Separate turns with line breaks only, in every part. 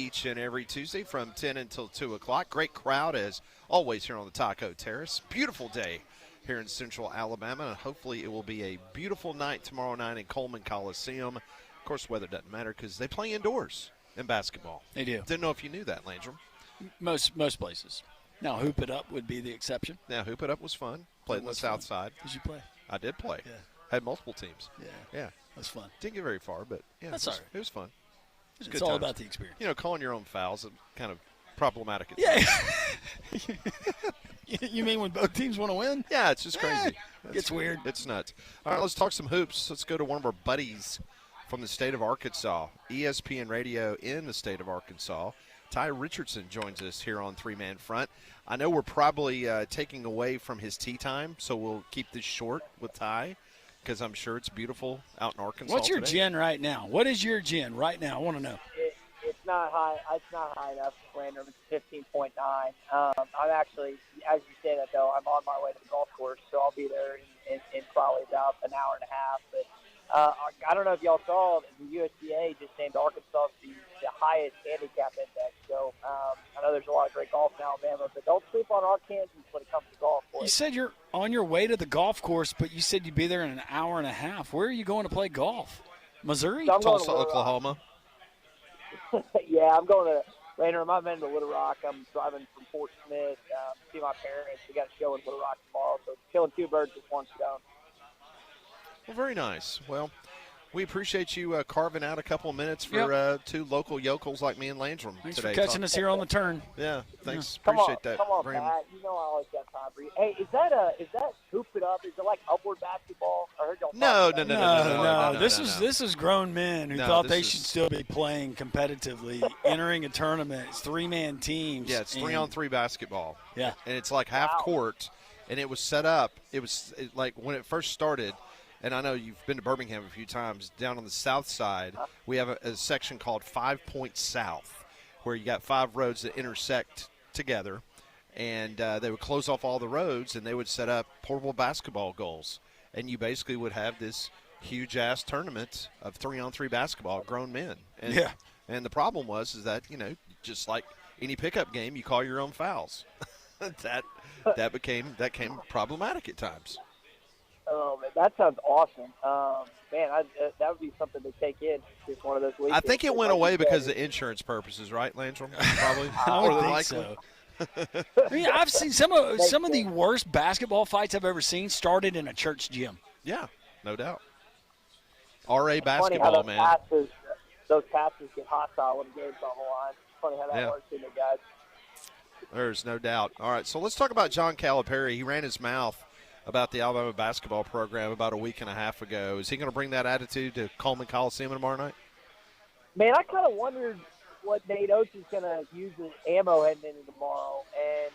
each and every Tuesday from 10 until 2 o'clock. Great crowd as always here on the Taco Terrace. Beautiful day here in central Alabama, and hopefully it will be a beautiful night tomorrow night in Coleman Coliseum. Of course, weather doesn't matter because they play indoors in basketball.
They do.
Didn't know if you knew that, Landrum.
Most places. Now, Hoop It Up would be the exception.
Yeah, Hoop It Up was fun. Played in the South Side.
Did you play?
I did play.
Yeah.
Had multiple teams.
Yeah. That's fun.
Didn't get very far, but yeah,
That's all right.
It was fun.
It's all about the experience.
You know, calling your own fouls is kind of problematic.
You mean when both teams want to win?
Yeah, it's just crazy.
It's weird.
It's nuts. All right, let's talk some hoops. Let's go to one of our buddies from the state of Arkansas, ESPN Radio in the state of Arkansas. Ty Richardson joins us here on Three Man Front. I know we're probably taking away from his tea time, so we'll keep this short with Ty because I'm sure it's beautiful out in Arkansas.
What's your
today.
gin right now? What is your gin right now? I want to know.
It's not high. It's not high enough for Landrum. It's 15.9. I'm actually, as you say that though, I'm on my way to the golf course, so I'll be there in probably about an hour and a half. But I don't know if y'all saw the USDA just named Arkansas the highest handicap index. So I know there's a lot of great golf in Alabama, but don't sleep on Arkansas when it comes to golf.
You said you're on your way to the golf course, but you said you'd be there in an hour and a half. Where are you going to play golf? Missouri?
So
Tulsa, Oklahoma.
Yeah, I'm going to Landrum. I'm into Little Rock. I'm driving from Fort Smith to see my parents. We got a show in Little Rock tomorrow, so killing two birds with one stone.
Well, very nice. Well, we appreciate you carving out a couple of minutes for two local yokels like me and Landrum
Thanks
today.
for catching us here on the turn.
Yeah, thanks.
Come
Appreciate
on,
that.
Come on,
very
Pat.
much.
You know I always got time for you. Hey, is that Hoop It Up? Is it like upward basketball? I heard y'all
No.
This is grown men who thought they should still be playing competitively, entering a tournament. It's three-man teams.
Yeah, it's 3-on-3 basketball.
Yeah.
And it's like half court, and it was set up. It was like when it first started, and I know you've been to Birmingham a few times, down on the south side, we have a section called 5 Point South, where you got 5 roads that intersect together, and they would close off all the roads, and they would set up portable basketball goals. And you basically would have this huge-ass tournament of 3-on-3 basketball, grown men. And, and the problem was is that, just like any pickup game, you call your own fouls. that became problematic at times.
Oh, man, that sounds awesome. Man, that would be something to take in. Just one of those weekends.
I think it went away because of insurance purposes, right, Landrum? Probably.
I would think so. I mean, I've seen some of the worst basketball fights I've ever seen started in a church gym.
Yeah, no doubt. RA basketball, man.
Those passes get hostile when the game's on the line. It's funny how that works, isn't it, guys?
There's no doubt. All right, so let's talk about John Calipari. He ran his mouth about the Alabama basketball program about a week and a half ago. Is he going to bring that attitude to Coleman Coliseum tomorrow night?
Man, I kind of wondered what Nate Oates is going to use as ammo heading into tomorrow. And,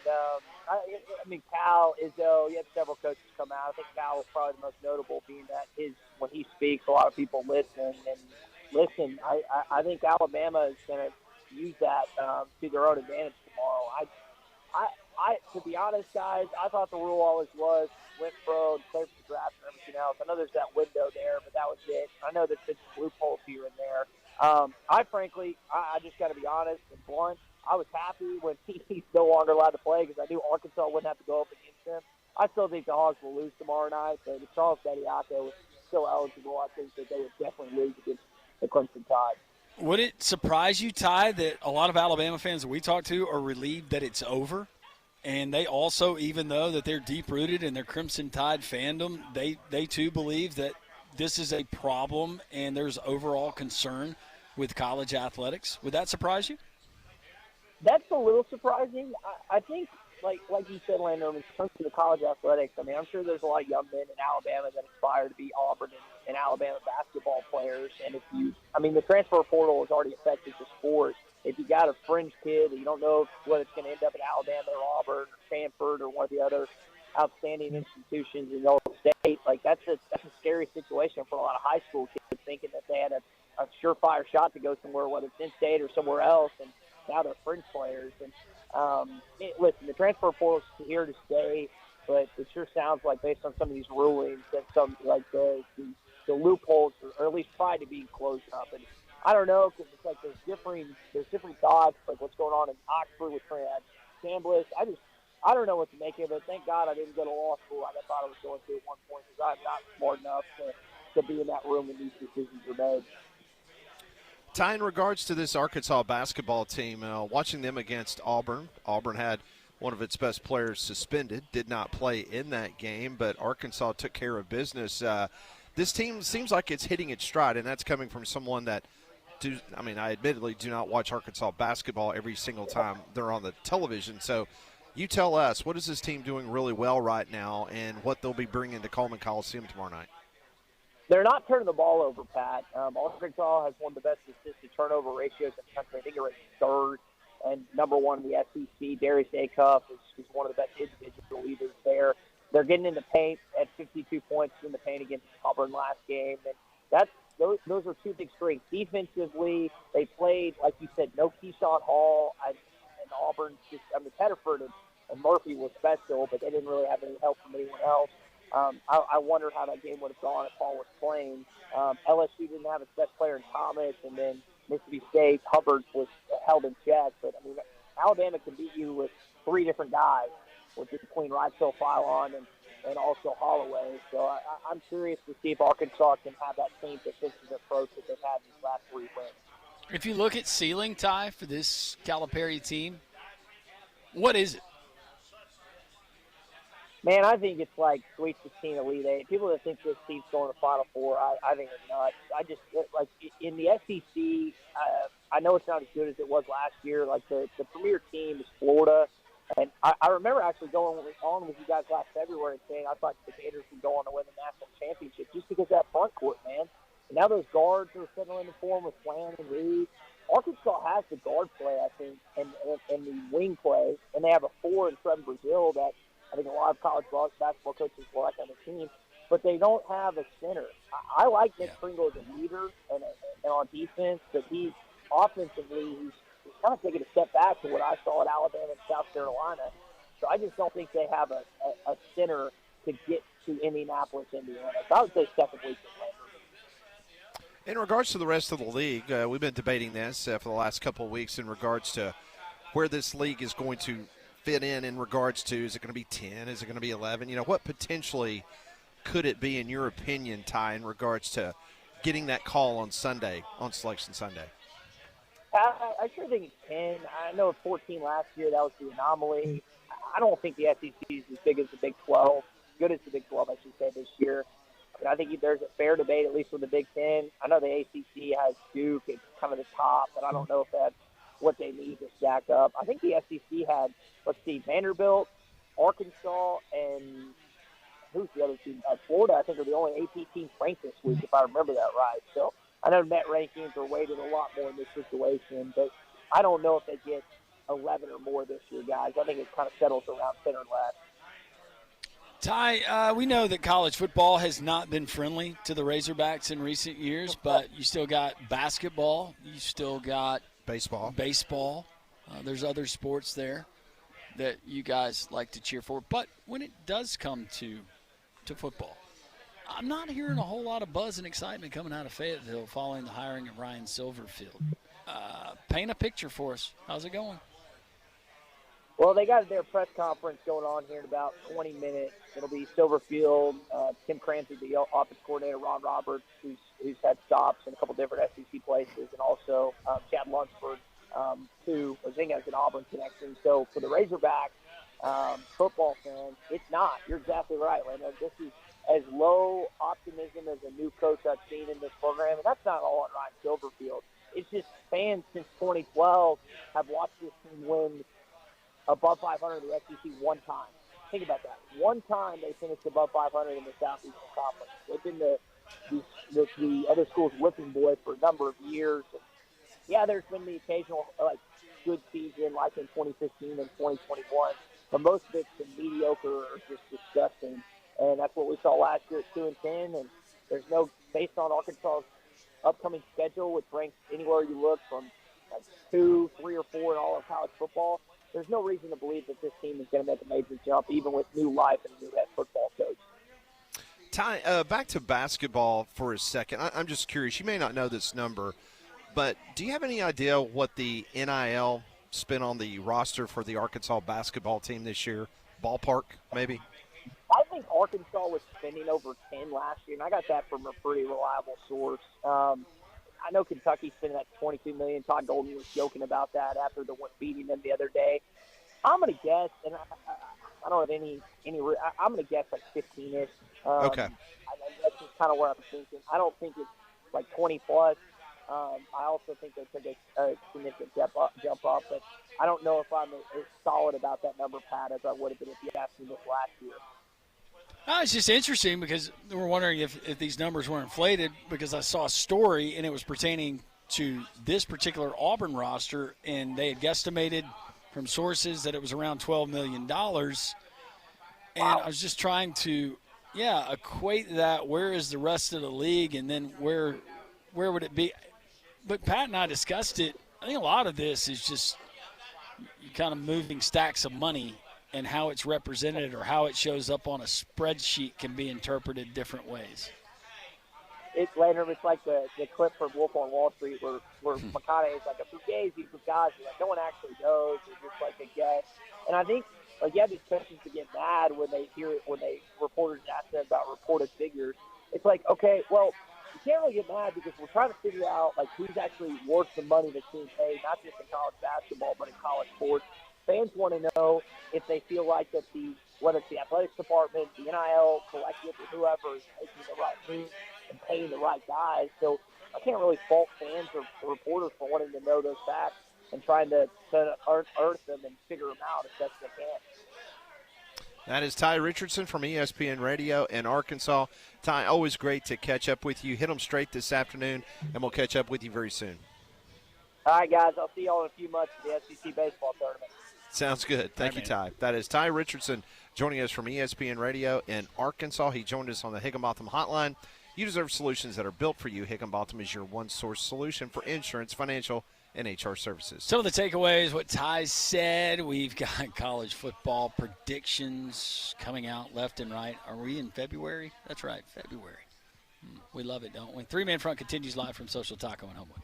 I mean, Cal, Izzo, you had several coaches come out. I think Cal was probably the most notable, being that when he speaks, a lot of people listen. And listen, I think Alabama is going to use that to their own advantage tomorrow. To be honest, guys, I thought the rule always was went pro and play for the draft and everything else. I know there's that window there, but that was it. I know there's been some loopholes here and there. I just got to be honest and blunt. I was happy when he's no longer allowed to play because I knew Arkansas wouldn't have to go up against him. I still think the Hogs will lose tomorrow night, but if Charles Bediako was still eligible, I think that they would definitely lose against the Crimson Tide.
Would it surprise you, Ty, that a lot of Alabama fans that we talk to are relieved that it's over? And they also, even though that they're deep-rooted in their Crimson Tide fandom, they too believe that this is a problem and there's overall concern with college athletics. Would that surprise you?
That's a little surprising. I think, like you said, Landon, when it comes to the college athletics, I mean, I'm sure there's a lot of young men in Alabama that aspire to be Auburn and Alabama basketball players. And the transfer portal has already affected the sport. If you got a fringe kid and you don't know whether it's going to end up at Alabama or Auburn or Stanford or one of the other outstanding institutions in the state, like that's a scary situation for a lot of high school kids, thinking that they had a surefire shot to go somewhere, whether it's in-state or somewhere else, and now they're fringe players. And listen, the transfer portal is here to stay, but it sure sounds like, based on some of these rulings, that some like the loopholes are at least tried to be closed up. And I don't know, because it's like there's different thoughts, like what's going on in Oxford with Trent Chambliss. I don't know what to make of it. Thank God I didn't go to law school. I thought I was going to at one point because I'm not smart enough to be in that room when these decisions are made.
Ty, in regards to this Arkansas basketball team, watching them against Auburn, Auburn had one of its best players suspended, did not play in that game, but Arkansas took care of business. This team seems like it's hitting its stride, and that's coming from someone that I admittedly do not watch Arkansas basketball every single time they're on the television. So you tell us, what is this team doing really well right now and what they'll be bringing to Coleman Coliseum tomorrow night?
They're not turning the ball over, Pat. Arkansas has one of the best assist-to-turnover ratios in the country. I think they're ranked third and number one in the SEC. Darius Acuff is one of the best individual leaders there. They're getting in the paint at 52 points in the paint against Auburn last game. And those are two big strengths. Defensively, they played, like you said, no Keyshawn Hall. And Auburn, Pettiford and Murphy were special, but they didn't really have any help from anyone else. I wonder how that game would have gone if Paul was playing. LSU didn't have its best player in Thomas, and then Mississippi State, Hubbard was held in check. But, Alabama can beat you with three different guys, between Rightsell, Philon, and also Holloway. So I'm curious to see if Arkansas can have that same defensive approach that they've had these last 3 wins.
If you look at ceiling, Ty, for this Calipari team, what is it?
Man, I think it's like Sweet 16, Elite 8. People that think this team's going to Final Four, I think it's nuts. I just, like, in the SEC, I know it's not as good as it was last year. Like, the premier team is Florida. And I remember actually going on with you guys last February and saying I thought the Gators would go on to win the national championship just because of that front court, man. And now those guards are settling in form with Flan and Reed. Arkansas has the guard play, I think, and the wing play. And they have a 4 in Trevor Brazil that I think a lot of college basketball coaches like on the team. But they don't have a center. I like Nick Pringle as a leader and on defense, but offensively, he's kind of taking a step back to what I saw at Alabama and South Carolina. So I just don't think they have a center to get to Indianapolis, Indiana. So I would say second week in Lander.
In regards to the rest of the league, we've been debating this for the last couple of weeks in regards to where this league is going to fit in regards to, is it going to be 10, is it going to be 11? What potentially could it be, in your opinion, Ty, in regards to getting that call on Sunday, on Selection Sunday?
I sure think it's 10. I know 14 last year, that was the anomaly. I don't think the SEC is as big as the Big 12, good as the Big 12, I should say, this year. I think there's a fair debate, at least with the Big 10. I know the ACC has Duke at kind of the top, but I don't know if that's what they need to stack up. I think the SEC had, Vanderbilt, Arkansas, and who's the other team? Florida, I think, are the only AP teams ranked this week, if I remember that right. So I know net rankings are weighted a lot more in this situation, but I don't know if they get 11 or more this year, guys. I think it kind of settles around 10 or less.
Ty, we know that college football has not been friendly to the Razorbacks in recent years, but you still got basketball. You still got
baseball.
There's other sports there that you guys like to cheer for. But when it does come to football, I'm not hearing a whole lot of buzz and excitement coming out of Fayetteville following the hiring of Ryan Silverfield. Paint a picture for us. How's it going?
Well, they got their press conference going on here in about 20 minutes. It'll be Silverfield, Tim Crancy, the offense coordinator, Ron Roberts, who's had stops in a couple different SEC places, and also Chad Lunsford, who I think has an Auburn connection. So for the Razorbacks football fans, it's not. You're exactly right, Lando. This is as low optimism as a new coach I've seen in this program, and that's not all on Ryan Silverfield. It's just fans since 2012 have watched this team win above 500 in the SEC one time. Think about that. One time they finished above 500 in the Southeastern Conference. They've been the other school's whipping boy for a number of years. And yeah, there's been the occasional good season like in 2015 and 2021, but most of it's been mediocre or just disgusting. And that's what we saw last year at 2-10. And there's no, based on Arkansas's upcoming schedule, which ranks anywhere you look from 2, 3, or 4 in all of college football, there's no reason to believe that this team is going to make a major jump, even with new life and a new head football coach.
Ty, back to basketball for a second. I'm just curious. You may not know this number. But do you have any idea what the NIL spent on the roster for the Arkansas basketball team this year? Ballpark, maybe?
I think Arkansas was spending over 10 last year, and I got that from a pretty reliable source. I know Kentucky spending that $22 million. Todd Golden was joking about that after the one beating them the other day. I'm gonna guess, and I don't have any. I'm gonna guess like 15ish.
Okay.
That's just kind of where I'm thinking. I don't think it's like 20 plus. I also think they took a significant jump up, but I don't know if I'm as solid about that number, Pat, as I would have been if you asked me this last year.
It's just interesting because we're wondering if these numbers were inflated, because I saw a story and it was pertaining to this particular Auburn roster, and they had guesstimated from sources that it was around $12 million. And I was just trying to, equate that. Where is the rest of the league, and then where would it be? But Pat and I discussed it. I think a lot of this is just you kind of moving stacks of money, and how it's represented or how it shows up on a spreadsheet can be interpreted different ways.
It's like the clip from Wolf on Wall Street where McConaughey is like a fugazi. Like no one actually knows. It's just like a guess. And I think these coaches to get mad when they hear it, when reporters ask them about reported figures. It's like, okay, well, you can't really get mad because we're trying to figure out like who's actually worth the money that's being paid, not just in college basketball but in college sports. Fans want to know if they feel like that whether it's the athletics department, the NIL collective, or whoever is making the right move and paying the right guys. So I can't really fault fans or reporters for wanting to know those facts and trying to unearth them and figure them out as best they can.
That is Ty Richardson from ESPN Radio in Arkansas. Ty, always great to catch up with you. Hit them straight this afternoon, and we'll catch up with you very soon.
All right, guys. I'll see y'all in a few months at the SEC baseball tournament.
Sounds good. Thank you, Ty. That is Ty Richardson joining us from ESPN Radio in Arkansas. He joined us on the Higginbotham Hotline. You deserve solutions that are built for you. Higginbotham is your one-source solution for insurance, financial, and HR services.
Some of the takeaways, what Ty said, we've got college football predictions coming out left and right. Are we in February? That's right, February. We love it, don't we? Three-Man Front continues live from Social Taco in Homewood.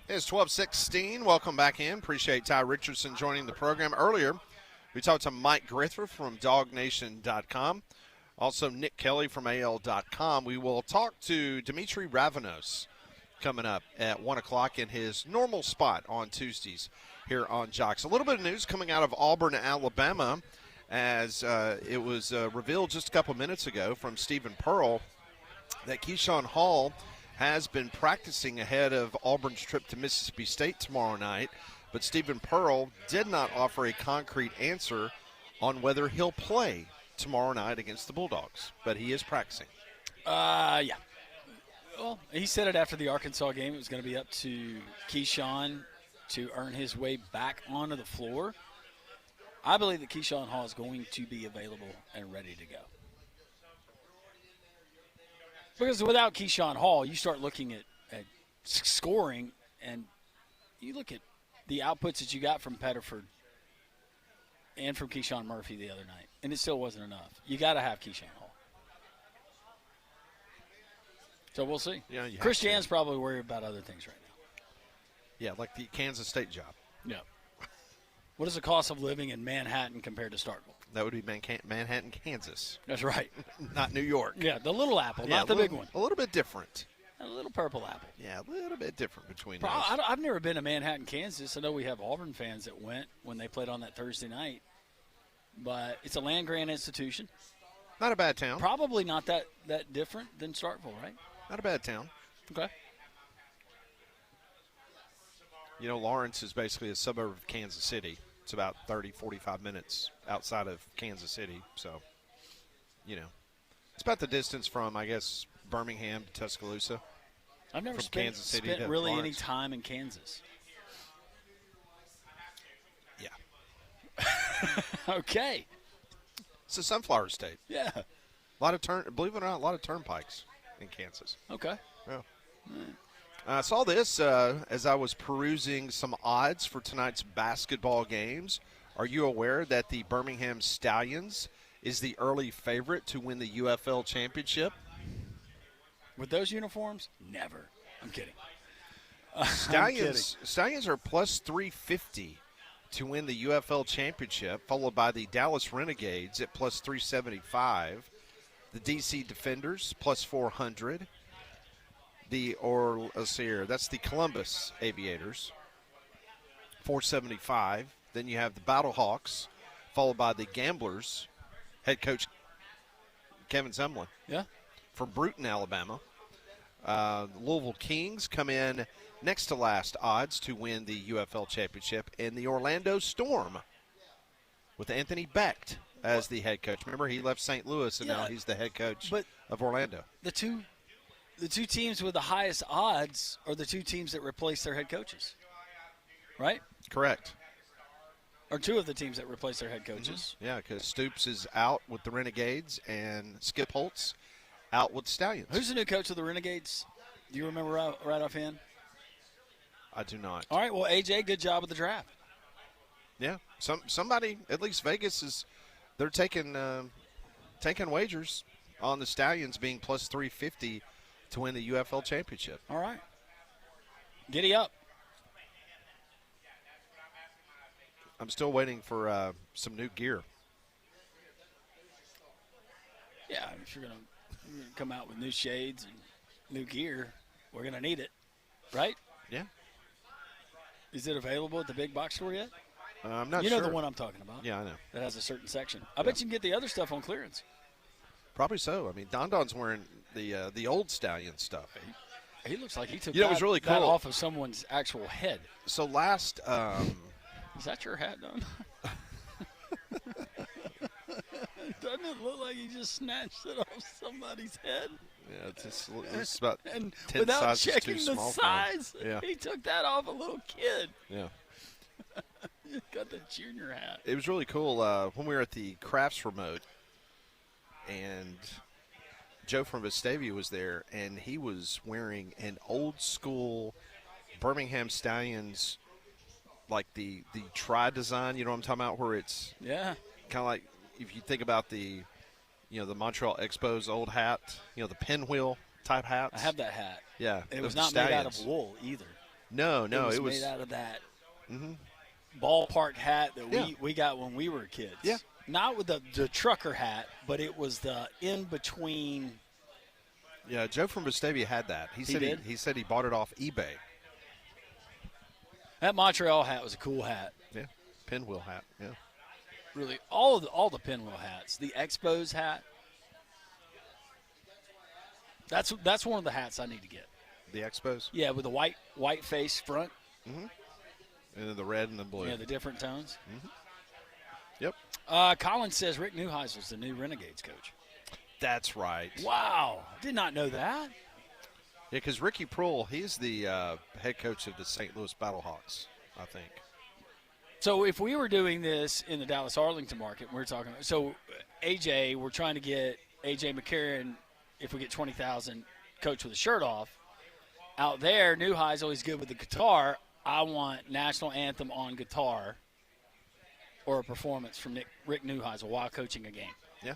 It's 12:16. Welcome back in. Appreciate Ty Richardson joining the program. Earlier, we talked to Mike Griffith from DogNation.com. Also, Nick Kelly from AL.com. We will talk to Dimitri Ravanos coming up at 1 o'clock in his normal spot on Tuesdays here on Jocks. A little bit of news coming out of Auburn, Alabama, as it was revealed just a couple minutes ago from Stephen Pearl that Keyshawn Hall has been practicing ahead of Auburn's trip to Mississippi State tomorrow night, but Stephen Pearl did not offer a concrete answer on whether he'll play tomorrow night against the Bulldogs, but he is practicing.
Yeah. Well, he said it after the Arkansas game. It was going to be up to Keyshawn to earn his way back onto the floor. I believe that Keyshawn Hall is going to be available and ready to go. Because without Keyshawn Hall, you start looking at scoring, and you look at the outputs that you got from Pettiford and from Keyshawn Murphy the other night, and it still wasn't enough. You got to have Keyshawn Hall. So we'll see.
Yeah,
Chris Jan's probably worried about other things right now.
Yeah, like the Kansas State job.
Yeah. What is the cost of living in Manhattan compared to Starkville?
That would be Manhattan, Kansas.
That's right.
Not New York.
Yeah, the little apple,
Yeah,
not the big one.
A little bit different.
A little purple apple.
Yeah, a little bit different between
Bro,
those.
I've never been to Manhattan, Kansas. I know we have Auburn fans that went when they played on that Thursday night. But it's a land-grant institution.
Not a bad town.
Probably not that different than Starkville, right?
Not a bad town.
Okay.
You know, Lawrence is basically a suburb of Kansas City. It's about 30, 45 minutes outside of Kansas City. So, you know, it's about the distance from, I guess, Birmingham to Tuscaloosa.
I've never
From Kansas City
spent
to
really any
Lawrence.
time in Kansas.
Yeah.
Okay.
It's a sunflower state.
Yeah.
A lot of believe it or not, a lot of turnpikes in Kansas.
Okay.
Yeah. I saw this as I was perusing some odds for tonight's basketball games. Are you aware that the Birmingham Stallions is the early favorite to win the UFL championship?
With those uniforms? Never. I'm kidding.
Stallions are plus 350 to win the UFL championship, followed by the Dallas Renegades at plus 375, the DC Defenders plus 400. Let's see here, that's the Columbus Aviators, 475. Then you have the Battlehawks, followed by the Gamblers, head coach Kevin Sumlin.
Yeah.
From Bruton, Alabama. The Louisville Kings come in next to last odds to win the UFL championship, and the Orlando Storm with Anthony Becht as the head coach. Remember, he left St. Louis, and now he's the head coach of Orlando.
The two teams with the highest odds are the two teams that replace their head coaches, right?
Correct.
Or two of the teams that replace their head coaches.
Mm-hmm. Yeah, because Stoops is out with the Renegades, and Skip Holtz out with Stallions.
Who's the new coach of the Renegades? Do you remember right offhand?
I do not.
All right, well, AJ, good job with the draft.
Yeah, somebody, at least Vegas, they're taking wagers on the Stallions being plus 350 to win the UFL championship.
All right. Giddy up.
I'm still waiting for some new gear.
Yeah, if you're going to come out with new shades and new gear, we're going to need it, right?
Yeah.
Is it available at the big box store yet?
I'm not
sure.
sure.
You know the one I'm talking about.
Yeah, I know.
That has a certain section. I bet you can get the other stuff on clearance.
Probably so. I mean, Don's wearing the old Stallion stuff.
He looks like he took
it was really
that
cool.
off of someone's actual head.
So last
Is that your hat, Don? Doesn't it look like he just snatched it off somebody's head?
yeah, it's about
And
10
without
sizes
checking
too
the
small for him.
size,
Yeah.
he took that off a little kid.
Yeah.
Got the junior hat.
It was really cool when we were at the Crafts Remote, and Joe from Vestavia was there, and he was wearing an old school Birmingham Stallions, like the tri design. You know what I'm talking about, where it's
Yeah.
kind of like if you think about the Montreal Expos old hat, the pinwheel type hats.
I have that hat.
Yeah,
It was
the
not made out of
Stallions.
wool either.
No,
it was made out of that
Mhm.
ballpark hat that
Yeah.
we got when we were kids.
Yeah.
Not with the trucker hat, but it was the in between.
Yeah, Joe from Vestavia had that. He said he bought it off eBay.
That Montreal hat was a cool hat.
Yeah, pinwheel hat. Yeah.
Really, all the pinwheel hats. The Expos hat. That's one of the hats I need to get.
The Expos.
Yeah, with the white face front.
And then the red and the blue.
Yeah, the different tones.
Yep.
Colin says Rick Neuheisel's the new Renegades coach.
That's right.
Wow, did not know that.
Yeah, because Ricky Prohl, he's the head coach of the St. Louis Battlehawks, I think.
So if we were doing this in the Dallas-Arlington market, we're talking. So AJ, we're trying to get AJ McCarron. If we get 20,000, coach with a shirt off. Out there, Neuheisel, he's good with the guitar. I want national anthem on guitar, or a performance from Rick Neuheisel while coaching a game.
Yeah.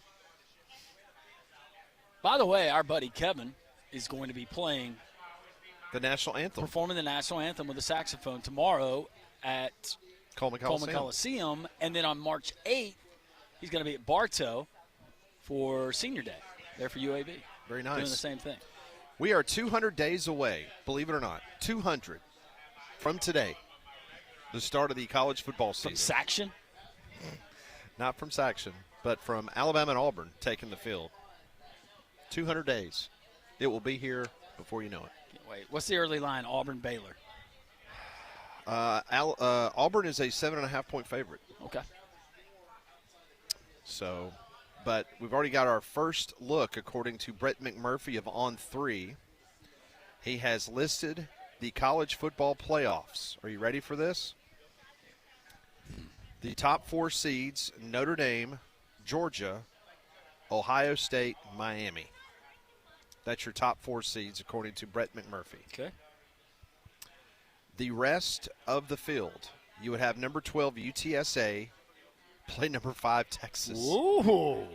By the way, our buddy Kevin is going to be playing
the national anthem,
performing the national anthem with a saxophone tomorrow at
Coleman
Coliseum. And then on March 8th, he's going to be at Bartow for Senior Day, there for UAB.
Very nice.
Doing the same thing.
We are 200 days away, believe it or not, 200 from today, the start of the college football season.
From Saxon?
Not from Saxon, but from Alabama and Auburn taking the field. 200 days. It will be here before you know it.
Can't wait. What's the early line? Auburn-Baylor.
Auburn is a 7.5-point favorite.
Okay.
So, but we've already got our first look, according to Brett McMurphy of On3. He has listed the college football playoffs. Are you ready for this? The top 4 seeds: Notre Dame, Georgia, Ohio State, Miami. That's your top 4 seeds, according to Brett McMurphy.
Okay.
The rest of the field, you would have number 12 UTSA play number 5 Texas.
Ooh.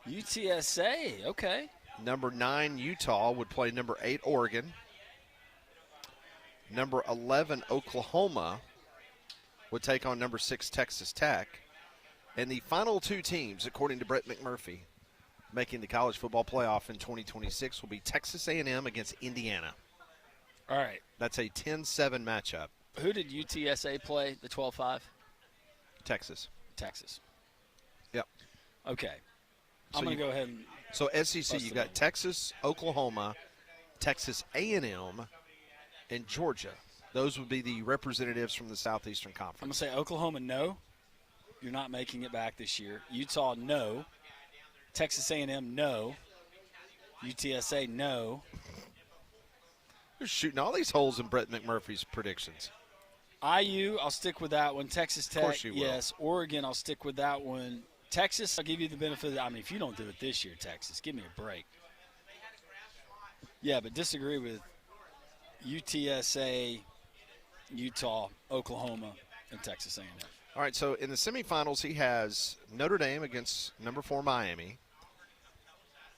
UTSA, okay.
Number 9 Utah would play number 8 Oregon. Number 11 Oklahoma would take on number 6 Texas Tech. And the final 2 teams, according to Brett McMurphy, making the college football playoff in 2026 will be Texas A&M against Indiana.
All right.
That's a 10-7 matchup.
Who did UTSA play, the 12-5?
Texas.
Texas.
Yep.
Okay.
So
I'm going to go ahead and
So SEC, you got Texas, Oklahoma, Texas A&M, and Georgia. Those would be the representatives from the Southeastern
I'm going
Conference.
to say Oklahoma, no. You're not making it back this year. Utah, no. Texas A&M, no. UTSA, no.
You're shooting all these holes in Brett McMurphy's predictions.
IU, I'll stick with that one. Texas Tech,
course you will.
yes. Oregon, I'll stick with that one. Texas, I'll give you the benefit of the, I mean, if you don't do it this year, Texas, give me a break. Yeah, but disagree with UTSA, Utah, Oklahoma, and Texas A&M.
All right, so in the semifinals, he has Notre Dame against number 4 Miami.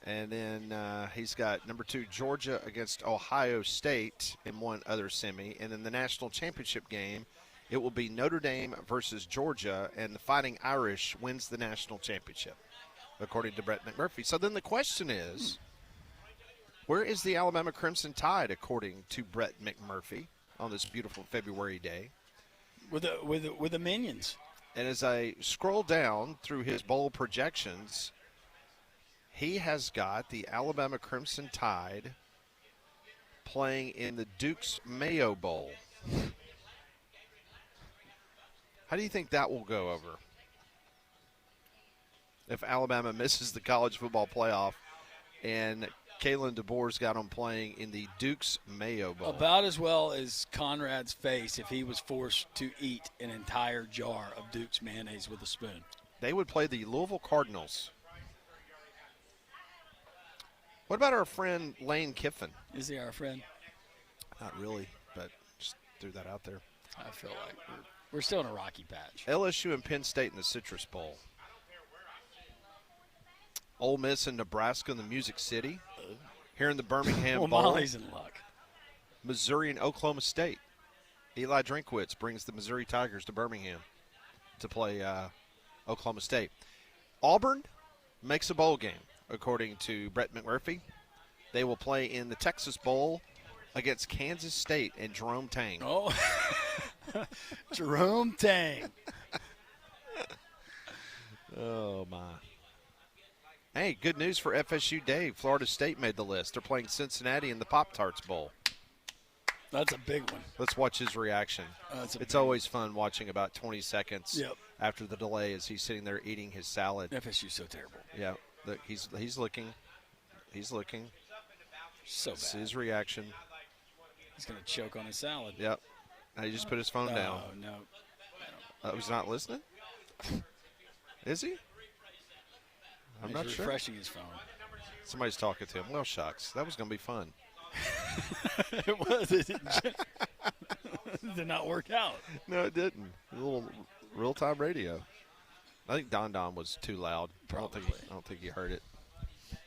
And then he's got number 2 Georgia against Ohio State in one other semi. And then the national championship game, it will be Notre Dame versus Georgia, and the Fighting Irish wins the national championship, according to Brett McMurphy. So then the question is, where is the Alabama Crimson Tide, according to Brett McMurphy, on this beautiful February day?
With the Minions.
And as I scroll down through his bowl projections, he has got the Alabama Crimson Tide playing in the Duke's Mayo Bowl. How do you think that will go over if Alabama misses the college football playoff and Kalen DeBoer's got them playing in the Duke's Mayo Bowl?
About as well as Conrad's face if he was forced to eat an entire jar of Duke's mayonnaise with a spoon.
They would play the Louisville Cardinals. What about our friend Lane Kiffin?
Is he our friend?
Not really, but just threw that out there.
I feel like we're still in a rocky patch.
LSU and Penn State in the Citrus Bowl. Ole Miss and Nebraska in the Music City. Here in the Birmingham
Well,
Bowl.
Molly's in luck.
Missouri and Oklahoma State. Eli Drinkwitz brings the Missouri Tigers to Birmingham to play Oklahoma State. Auburn makes a bowl game, according to Brett McMurphy. They will play in the Texas Bowl against Kansas State and Jerome Tang.
Oh, Jerome Tang.
Oh, my. Hey, good news for FSU Dave. Florida State made the list. They're playing Cincinnati in the Pop-Tarts Bowl.
That's a big one.
Let's watch his reaction. It's always fun watching about 20 seconds after the delay as he's sitting there eating his salad.
FSU's so terrible.
Yeah, he's looking. He's looking.
So bad.
This is his reaction.
He's going to choke on his salad.
Yep. Now he just put his phone down.
No.
He's not listening? Is he? I'm not sure.
Refreshing his phone.
Somebody's talking to him. Well, shucks. That was going to be fun.
It was. It did not work out.
No, it didn't. A little real-time radio. I think Don was too loud.
Probably.
I don't think he heard it.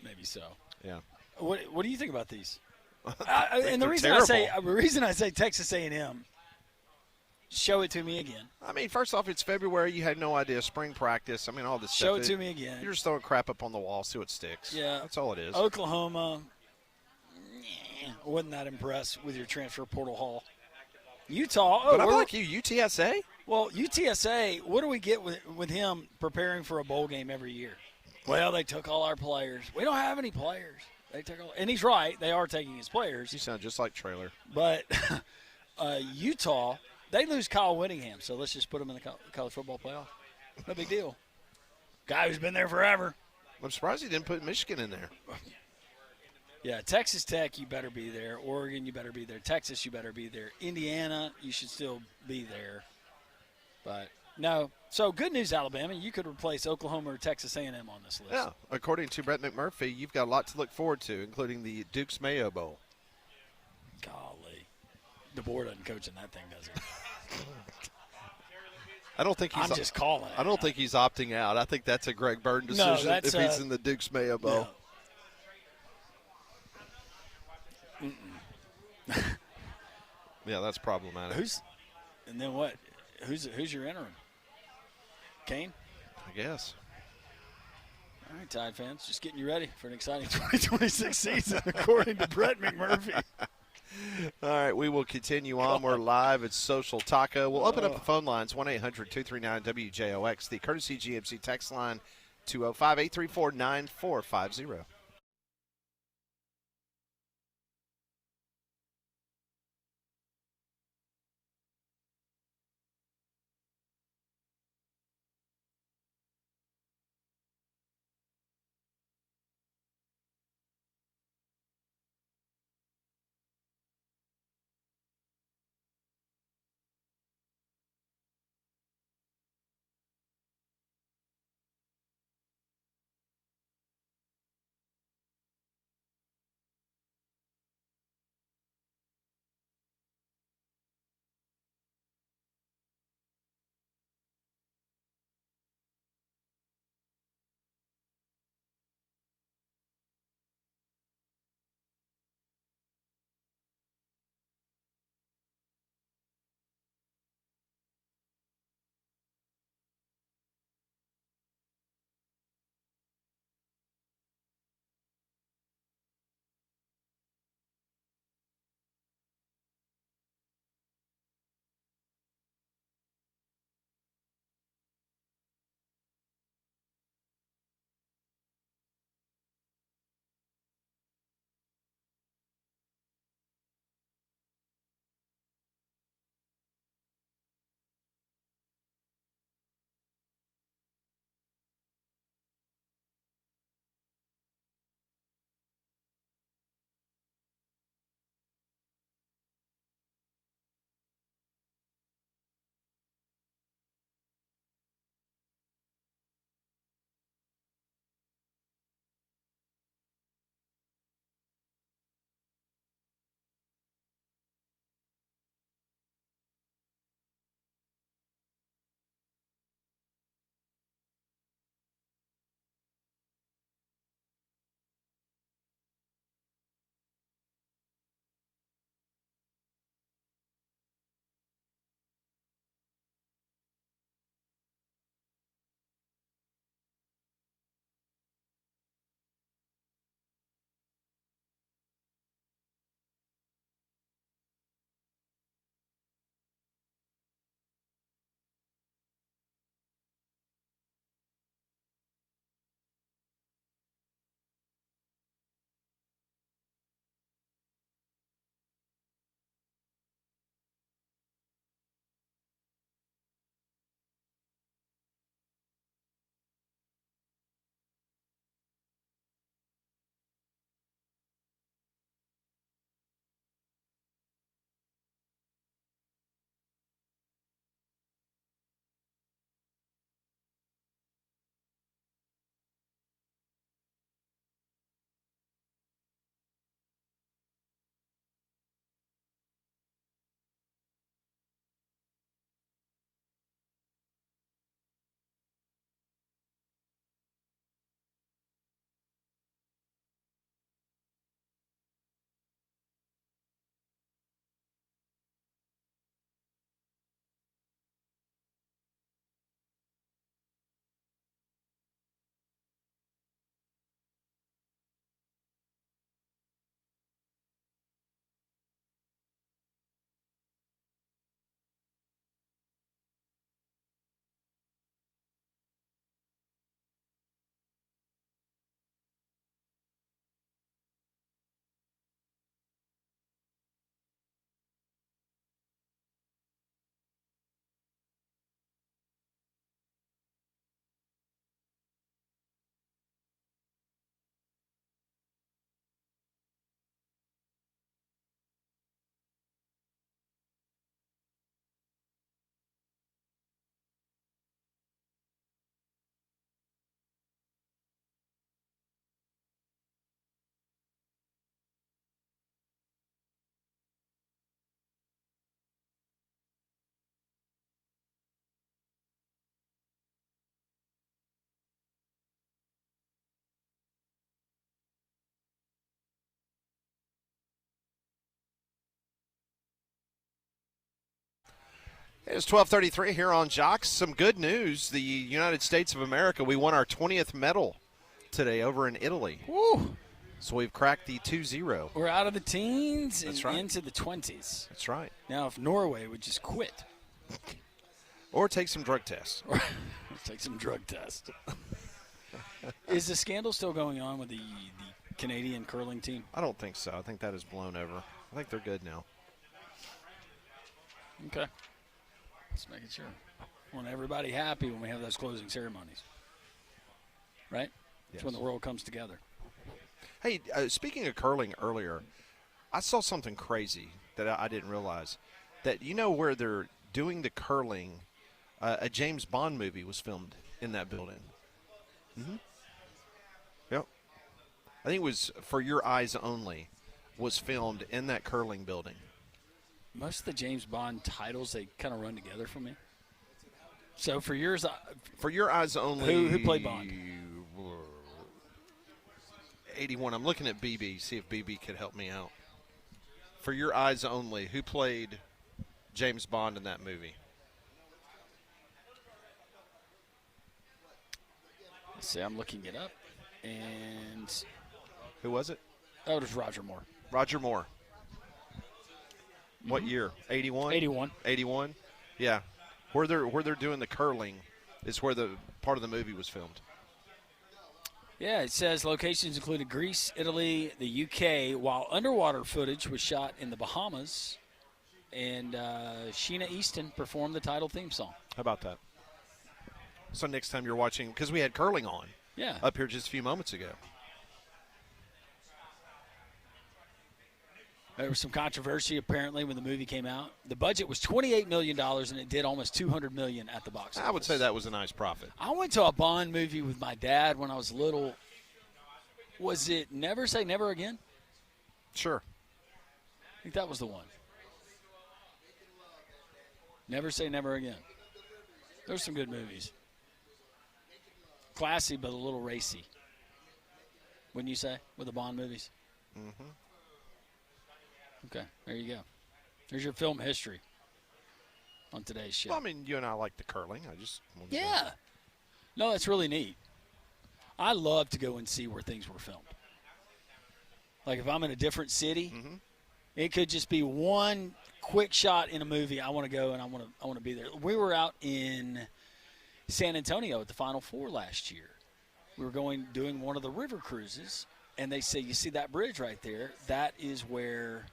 Maybe so.
Yeah.
What do you think about these?
And
the reason I say Texas A&M, show it to me again.
I mean, first off, it's February. You had no idea. Spring practice. I mean, all this stuff.
Show it to me again.
You're just throwing crap up on the wall, see what sticks.
Yeah.
That's all it is.
Oklahoma, wasn't that impressed with your transfer portal haul. Utah.
But I'm like you, UTSA?
Well, UTSA, what do we get with him preparing for a bowl game every year? Well, they took all our players. We don't have any players. They took all, and he's right. They are taking his players.
You sound just like Trailer.
But Utah, they lose Kyle Whittingham, so let's just put him in the college football playoff. No big deal. Guy who's been there forever.
I'm surprised he didn't put Michigan in there.
Yeah, Texas Tech, you better be there. Oregon, you better be there. Texas, you better be there. Indiana, you should still be there. But no. So good news, Alabama. You could replace Oklahoma or Texas A&M on this list.
Yeah, according to Brett McMurphy, you've got a lot to look forward to, including the Duke's Mayo Bowl.
Golly. DeBoer doesn't coach in that thing, does he?
I don't think he's.
I'm just calling it.
I don't think he's opting out. I think that's a Greg Byrne decision if he's in the Duke's Mayo Bowl.
Yeah.
Yeah, that's problematic.
And then what? Who's your interim? Kane?
I guess.
All right, Tide fans, just getting you ready for an exciting 2026 season, according to Brett McMurphy.
All right, we will continue on. We're live at Social Taco. We'll open up the phone lines, 1-800-239-WJOX, the Courtesy GMC text line, 205-834-9450. It's 12:33 here on Jocks. Some good news. The United States of America, we won our 20th medal today over in Italy.
Woo!
So we've cracked the 2-0.
We're out of the teens and
That's right.
into the 20s.
That's right.
Now, if Norway would just quit.
Or take some drug tests.
Let's take some drug tests. Is the scandal still going on with the Canadian curling team?
I don't think so. I think that is blown over. I think they're good now.
Okay. Just making sure. Want everybody happy when we have those closing ceremonies. Right? That's when the world comes together.
Hey, speaking of curling earlier, I saw something crazy that I didn't realize. That you know where they're doing the curling, a James Bond movie was filmed in that building. Mm-hmm. Yep. I think it was For Your Eyes Only was filmed in that curling building.
Most of the James Bond titles, they kind of run together for me. So For Your
Eyes Only.
Who played Bond?
81. I'm looking at BB, see if BB could help me out. For Your Eyes Only, who played James Bond in that movie?
Let's see, I'm looking it up. And
Who was it?
oh, it was Roger Moore.
Roger Moore. What year? 81?
81.
81? Yeah. Where they're doing the curling is where the part of the movie was filmed.
Yeah, it says locations included Greece, Italy, the UK, while underwater footage was shot in the Bahamas. And Sheena Easton performed the title theme song.
How about that? So next time you're watching, because we had curling on up here just a few moments ago.
There was some controversy apparently when the movie came out. The budget was $28 million, and it did almost $200 million at the box office.
I would say that was a nice profit.
I went to a Bond movie with my dad when I was little. Was it Never Say Never Again?
Sure.
I think that was the one. Never Say Never Again. There's some good movies. Classy, but a little racy. Wouldn't you say, with the Bond movies?
Mm-hmm.
Okay, there you go. There's your film history on today's show.
Well, I mean, you and I like the curling. I just wanted
Yeah. No, that's really neat. I love to go and see where things were filmed. Like if I'm in a different city, it could just be one quick shot in a movie. I want to go and I want to be there. We were out in San Antonio at the Final Four last year. We were doing one of the river cruises, and they say, you see that bridge right there? That is where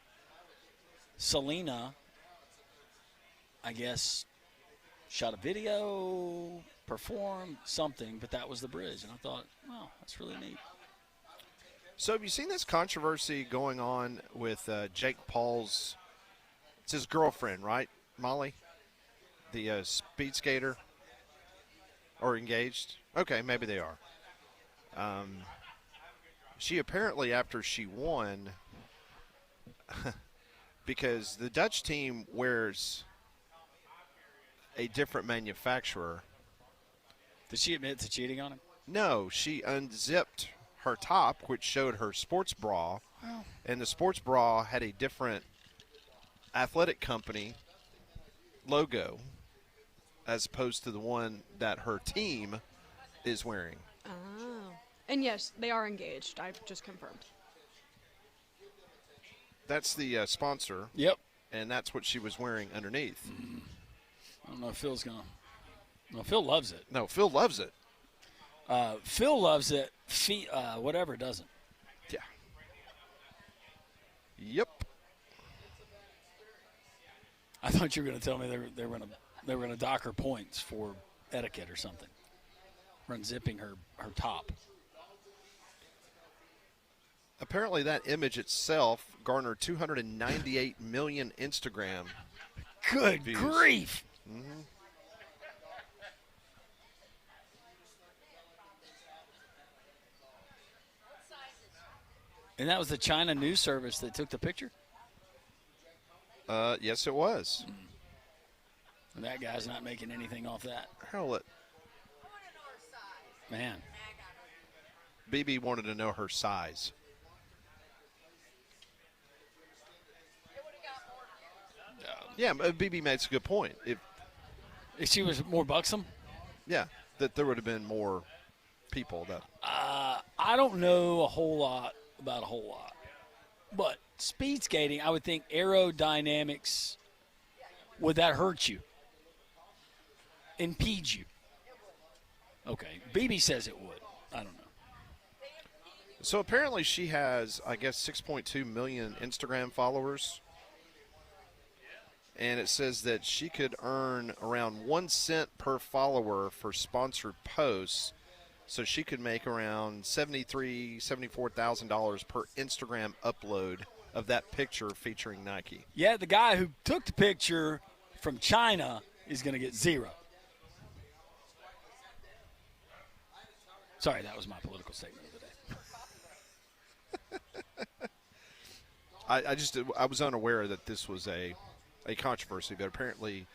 Selena, I guess, shot a video, performed something, but that was the bridge. And I thought, wow, that's really neat.
So have you seen this controversy going on with Jake Paul's, it's his girlfriend, right, Molly? The speed skater? Or engaged? Okay, maybe they are. She apparently, after she won, because the Dutch team wears a different manufacturer.
Did she admit to cheating on him?
No, she unzipped her top, which showed her sports bra, and the sports bra had a different athletic company logo as opposed to the one that her team is wearing.
Oh. And yes, they are engaged. I've just confirmed.
That's the sponsor.
Yep.
And that's what she was wearing underneath.
I don't know if Phil's going to. No, Phil loves it.
No, Phil loves it.
Phil loves it. Whatever doesn't.
Yeah. Yep.
I thought you were going to tell me they were going to dock her points for etiquette or something. For unzipping her top.
Apparently that image itself garnered 298 million Instagram
Good
views.
grief.
Mm-hmm.
And that was the China news service that took the picture?
Yes, it was.
And that guy's not making anything off that.
Hell, it.
Man.
BB wanted to know her size. Yeah, BB makes a good point.
If she was more buxom?
Yeah, that there would have been more people that.
I don't know a whole lot about a whole lot. But speed skating, I would think aerodynamics, would that hurt you? Impede you? Okay. BB says it would. I don't know.
So apparently she has, I guess, 6.2 million Instagram followers. And it says that she could earn around 1 cent per follower for sponsored posts. So she could make around $74,000 per Instagram upload of that picture featuring Nike.
Yeah, the guy who took the picture from China is going to get 0. Sorry, that was my political statement of the day.
I was unaware that this was a controversy, but apparently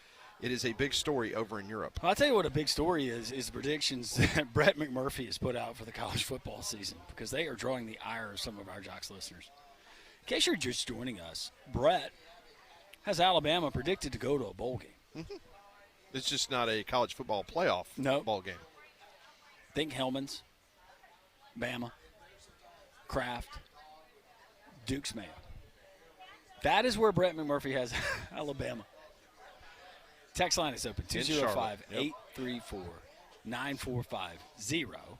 it is a big story over in Europe.
Well, I'll tell you what a big story is the predictions that Brett McMurphy has put out for the college football season, because they are drawing the ire of some of our Jocks listeners. In case you're just joining us, Brett has Alabama predicted to go to a bowl game.
Mm-hmm. It's just not a college football playoff ball game.
Think Hellman's, Bama, Kraft, Duke's man. That is where Brett McMurphy has Alabama. Text line is open, 205-834-9450.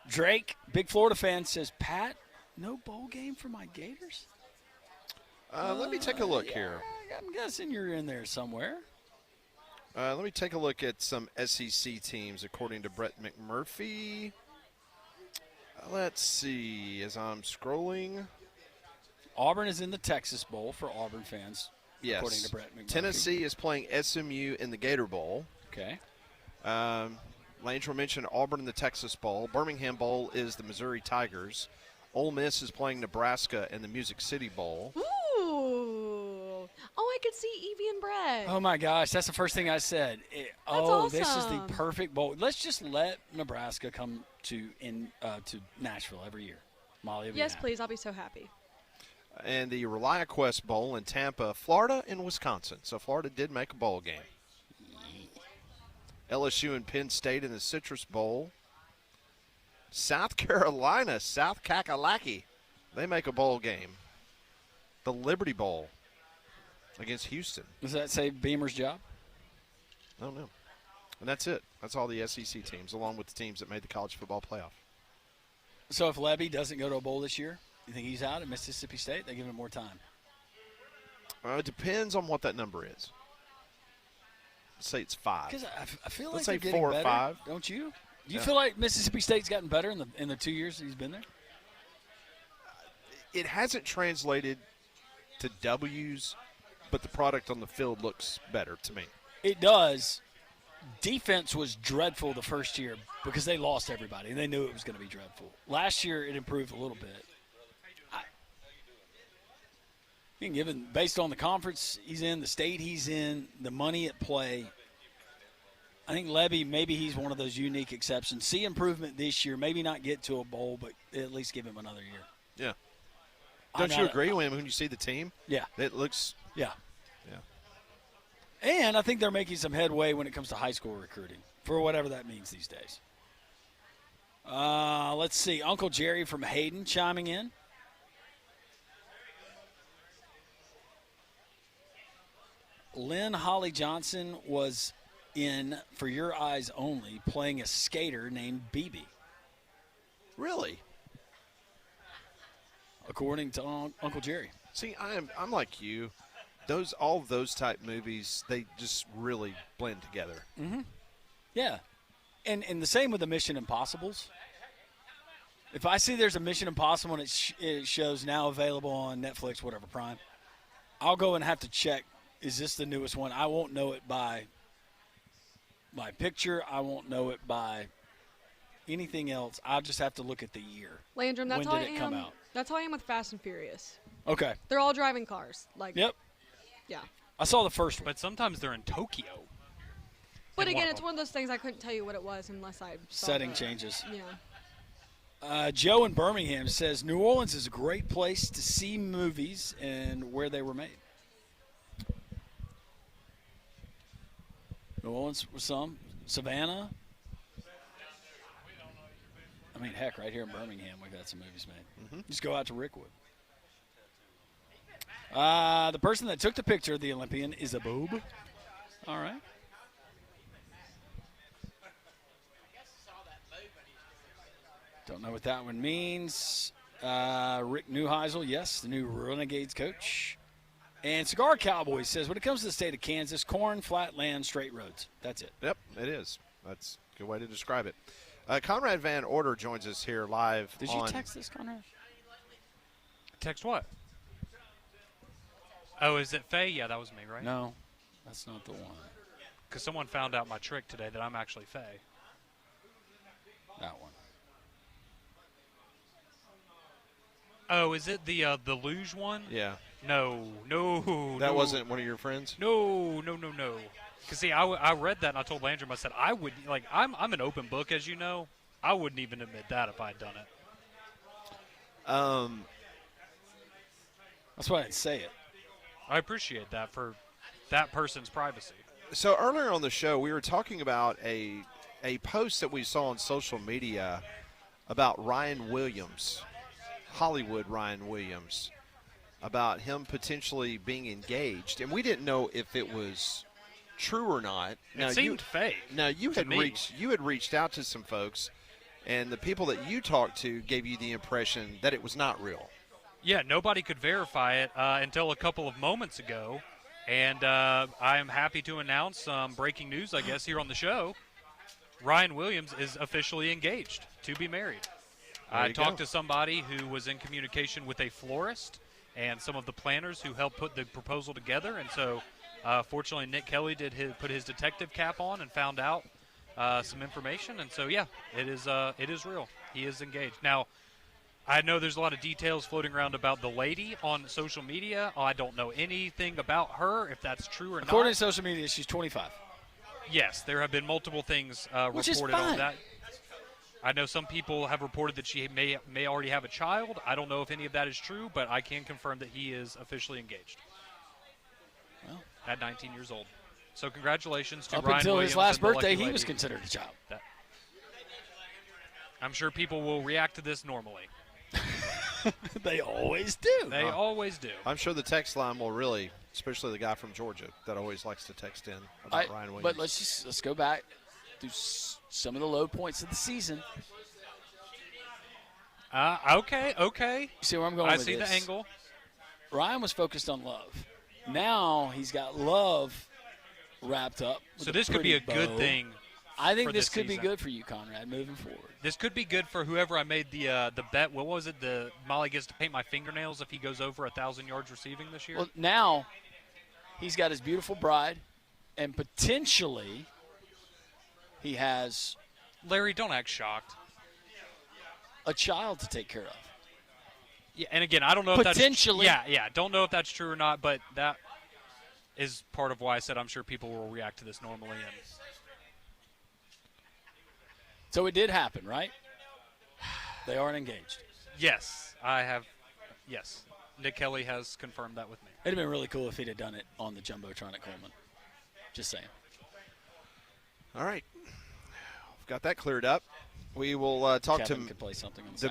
Drake, big Florida fan, says, Pat, no bowl game for my Gators?
Let me take a look here.
I'm guessing you're in there somewhere.
Let me take a look at some SEC teams according to Brett McMurphy. Let's see, as I'm scrolling.
Auburn is in the Texas Bowl for Auburn fans,
yes.
According to Brett McMurphy.
Tennessee is playing SMU in the Gator Bowl.
Okay.
Langell mentioned Auburn in the Texas Bowl. Birmingham Bowl is the Missouri Tigers. Ole Miss is playing Nebraska in the Music City Bowl.
Ooh. Oh, I could see Evie and Brett.
Oh, my gosh. That's the first thing I said. This is the
awesome.
perfect bowl. Let's just let Nebraska come to Nashville every year. Molly will be
Yes,
happy.
please. I'll be so happy.
And the ReliaQuest Bowl in Tampa, Florida and Wisconsin. So Florida did make a bowl game. LSU and Penn State in the Citrus Bowl. South Carolina, South Kakalaki, they make a bowl game. The Liberty Bowl against Houston.
Does that say Beamer's job?
I don't know. And that's it. That's all the SEC teams, along with the teams that made the college football playoff.
So if Levy doesn't go to a bowl this year, you think he's out at Mississippi State? They give him more time.
It depends on what that number is. Let's say it's 5.
Because I feel like
Let's
they're
say
getting
4 or
better,
5.
don't you? Do you
Yeah.
feel like Mississippi State's gotten better in the 2 years that he's been there?
It hasn't translated to W's, but the product on the field looks better to me.
It does. Defense was dreadful the first year because they lost everybody, and they knew it was going to be dreadful. Last year, it improved a little bit. Given based on the conference he's in, the state he's in, the money at play, I think Levy, maybe he's one of those unique exceptions. See improvement this year, maybe not get to a bowl, but at least give him another year.
Yeah. Don't you agree with him when you see the team?
Yeah.
It looks –
Yeah.
Yeah.
And I think they're making some headway when it comes to high school recruiting, for whatever that means these days. Let's see. Uncle Jerry from Hayden chiming in. Lynn Holly Johnson was in For Your Eyes Only playing a skater named BB.
Really?
According to Uncle Jerry.
See, I'm like you. All those type movies, they just really blend together.
Mm-hmm. Yeah. And the same with the Mission Impossibles. If I see there's a Mission Impossible and it shows now available on Netflix, whatever, Prime, I'll go and have to check, is this the newest one? I won't know it by picture. I won't know it by anything else. I'll just have to look at the year.
Landrum, that's
when
how I
did it come out?
That's how I am with Fast and Furious.
Okay.
They're all driving cars.
Yep.
Yeah.
I saw the first one.
But sometimes they're in Tokyo.
But
in one
again,
of
it's
them.
one of those things I couldn't tell you what it was unless I saw
Setting
the-
changes.
Yeah.
Joe in Birmingham says New Orleans is a great place to see movies and where they were made. New Orleans with some. Savannah. I mean, heck, right here in Birmingham, we've had some movies made. Just go out to Rickwood. The person that took the picture of the Olympian is a boob. All right. Don't know what that one means. Rick Neuheisel, yes, the new Renegades coach. And Cigar Cowboy says, when it comes to the state of Kansas, corn, flat land, straight roads. That's it.
Yep, it is. That's a good way to describe it. Conrad Van Order joins us here live.
Did you text this, Conrad?
Text what? Oh, is it Faye? Yeah, that was me, right?
No, that's not the one.
Because someone found out my trick today that I'm actually Faye.
That one.
Oh, is it the luge one?
Yeah.
No.
That wasn't one of your friends?
No. Because, see, I read that and I told Landrum, I said, I would, like, I'm an open book, as you know. I wouldn't even admit that if I'd done it.
That's why I didn't say it.
I appreciate that for that person's privacy.
So earlier on the show, we were talking about a post that we saw on social media about Ryan Williams, Hollywood Ryan Williams, about him potentially being engaged, and we didn't know if it was true or not.
It seemed fake.
Now you had reached out to some folks, and the people that you talked to gave you the impression that it was not real.
Yeah, nobody could verify it until a couple of moments ago, and I am happy to announce some breaking news, I guess, here on the show. Ryan Williams is officially engaged to be married. I talked to somebody who was in communication with a florist and some of the planners who helped put the proposal together, and so fortunately Nick Kelly put his detective cap on and found out some information, and so yeah, it is real. He is engaged. Now, I know there's a lot of details floating around about the lady on social media. I don't know anything about her, if that's true or not.
According to social media, she's 25.
Yes, there have been multiple things reported on that. I know some people have reported that she may already have a child. I don't know if any of that is true, but I can confirm that he is officially engaged.
Well,
at 19 years old. So congratulations to
up
Ryan
until
Williams
his last
and the lucky
birthday, he
lady.
was considered a child.
I'm sure people will react to this normally.
They always do.
They always do.
I'm sure the text line will really, especially the guy from Georgia that always likes to text in about Ryan Williams.
But let's go back through some of the low points of the season.
Okay.
You see where I'm going with this?
I see the angle.
Ryan was focused on love. Now he's got love wrapped up.
So this could be a good thing.
I think this could be good for you, Conrad, moving forward.
This could be good for whoever I made the bet. What was it? The Molly gets to paint my fingernails if he goes over 1,000 yards receiving this year.
Well, now he's got his beautiful bride, and potentially he has
Larry, don't act shocked.
a child to take care of.
Yeah, and again, I don't know if that's
potentially.
Yeah. Don't know if that's true or not, but that is part of why I said I'm sure people will react to this normally. And
so it did happen, right? They aren't engaged.
yes, I have. Yes, Nick Kelly has confirmed that with me.
It'd have been really cool if he'd have done it on the Jumbotron at Coleman. Just saying.
All right. We've got that cleared up. We will talk
Kevin
to
could play something on the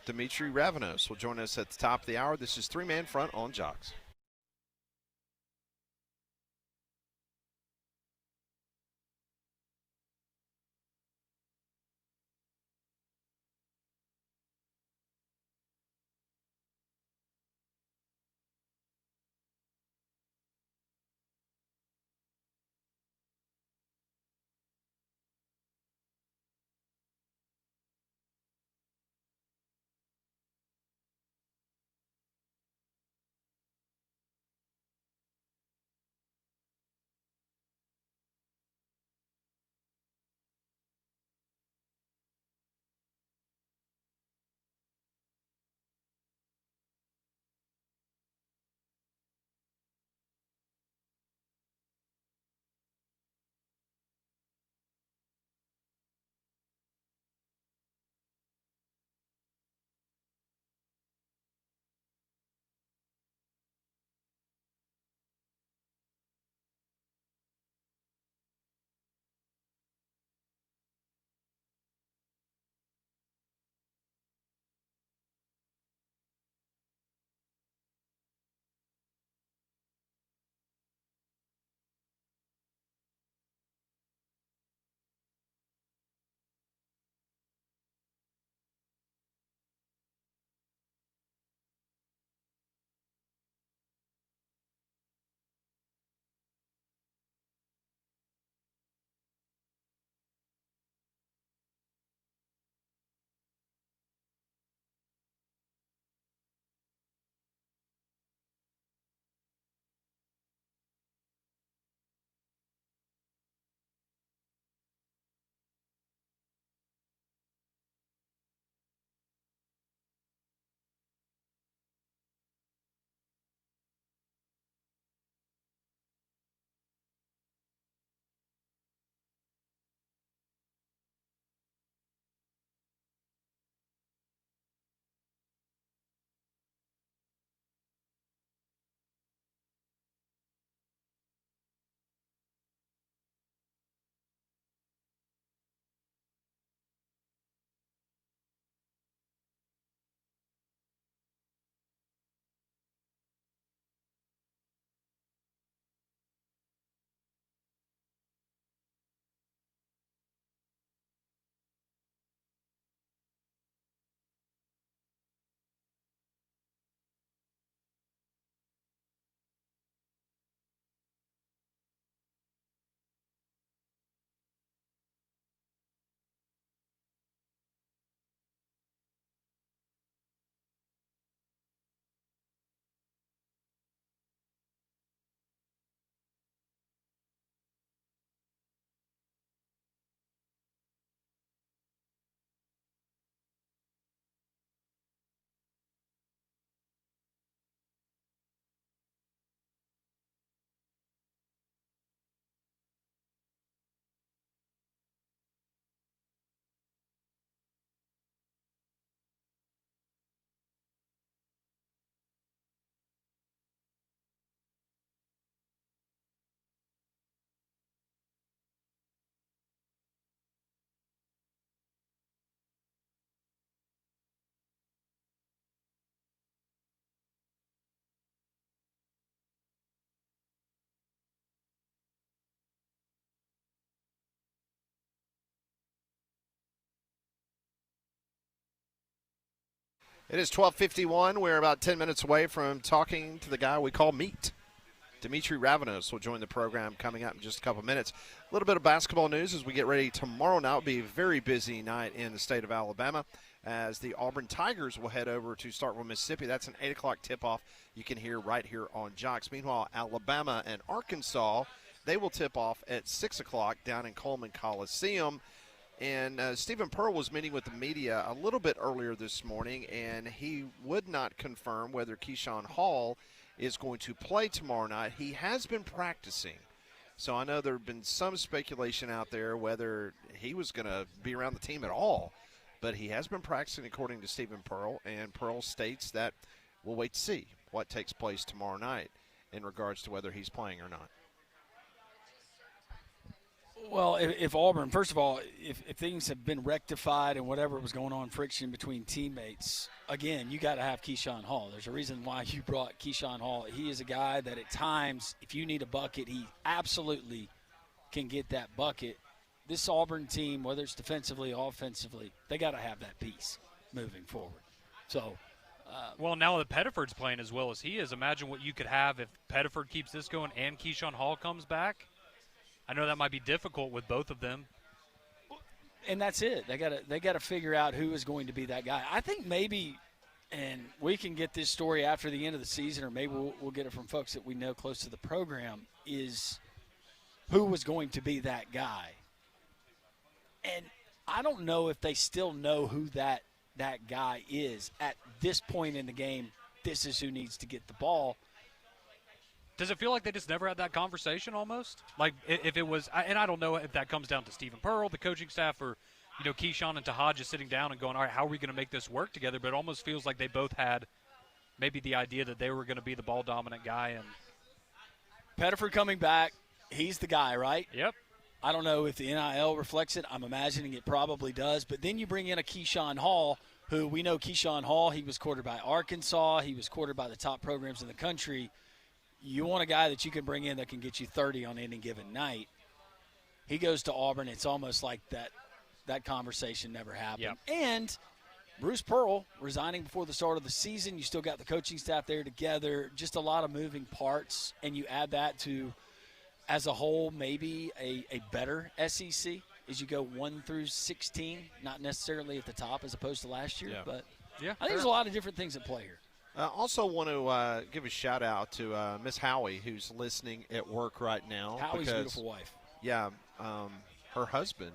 Dimitri Ravenos will join us at the top of the hour. This is Three-Man Front on Jocks. It is 12:51. We're about 10 minutes away from talking to the guy we call Meat. Dimitri Ravanos will join the program coming up in just a couple minutes. A little bit of basketball news as we get ready. Tomorrow night will be a very busy night in the state of Alabama as the Auburn Tigers will head over to Starkville, Mississippi. That's an 8 o'clock tip-off you can hear right here on Jocks. Meanwhile, Alabama and Arkansas, they will tip off at 6 o'clock down in Coleman Coliseum. And Stephen Pearl was meeting with the media a little bit earlier this morning, and he would not confirm whether Keyshawn Hall is going to play tomorrow night. He has been practicing. So I know there have been some speculation out there whether he was going to be around the team at all. But he has been practicing, according to Stephen Pearl, and Pearl states that we'll wait to see what takes place tomorrow night in regards to whether he's playing or not.
Well, if Auburn, first of all, if things have been rectified and whatever was going on, friction between teammates, again, you got to have Keyshawn Hall. There's a reason why you brought Keyshawn Hall. He is a guy that at times, if you need a bucket, he absolutely can get that bucket. This Auburn team, whether it's defensively, offensively, they got to have that piece moving forward. So,
well, now that Pettiford's playing as well as he is, imagine what you could have if Pettiford keeps this going and Keyshawn Hall comes back. I know that might be difficult with both of them.
And that's it. They got to figure out who is going to be that guy. I think maybe, and we can get this story after the end of the season, or maybe we'll get it from folks that we know close to the program, is who was going to be that guy. And I don't know if they still know who that guy is. At this point in the game, this is who needs to get the ball.
Does it feel like they just never had that conversation almost? Like if it was, and I don't know if that comes down to Stephen Pearl, the coaching staff, or, Keyshawn and Tahad just sitting down and going, all right, how are we going to make this work together? But it almost feels like they both had maybe the idea that they were going to be the ball-dominant guy. And
Pettiford coming back, he's the guy, right?
Yep.
I don't know if the NIL reflects it. I'm imagining it probably does. But then you bring in a Keyshawn Hall, who we know Keyshawn Hall, he was quartered by Arkansas. He was quartered by the top programs in the country. You want a guy that you can bring in that can get you 30 on any given night. He goes to Auburn. It's almost like that conversation never happened.
Yep.
And Bruce Pearl resigning before the start of the season. You still got the coaching staff there together. Just a lot of moving parts. And you add that to, as a whole, maybe a better SEC as you go 1 through 16. Not necessarily at the top as opposed to last year.
Yeah.
But
Yeah,
I think there's a lot of different things at play here.
Also want to give a shout-out to Miss Howie, who's listening at work right now.
Howie's beautiful wife.
Yeah, her husband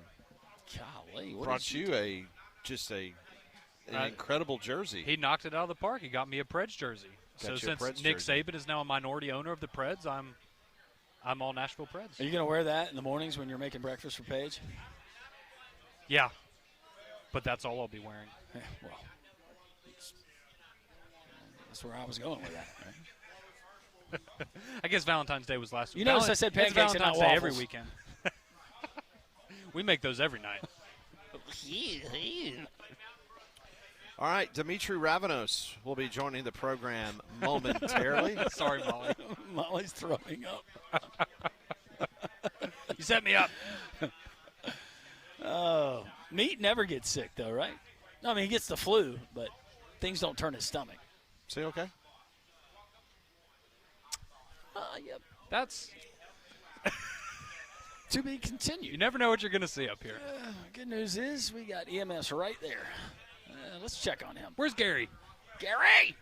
Golly, what
brought
is she
you an incredible jersey.
he knocked it out of the park. He got me a Preds jersey.
Got
So
you a
since
Preds
Nick
jersey.
Saban is now a minority owner of the Preds, I'm all Nashville Preds.
Are you going to wear that in the mornings when you're making breakfast for Paige?
Yeah, but that's all I'll be wearing.
Well, that's where I was going with that. Right?
I guess Valentine's Day was last week.
You notice I said
It's
pancakes and not
Valentine's Day every
waffles.
weekend. We make those every night.
All right, Dimitri Ravanos will be joining the program momentarily.
Sorry, Molly.
Molly's throwing up.
You set me up.
Oh, Meat never gets sick, though, right? I mean, he gets the flu, but things don't turn his stomach.
See, okay?
Yep.
That's
To be continued.
you never know what you're going to see up here.
Good news is we got EMS right there. Let's check on him.
Where's Gary?
Gary!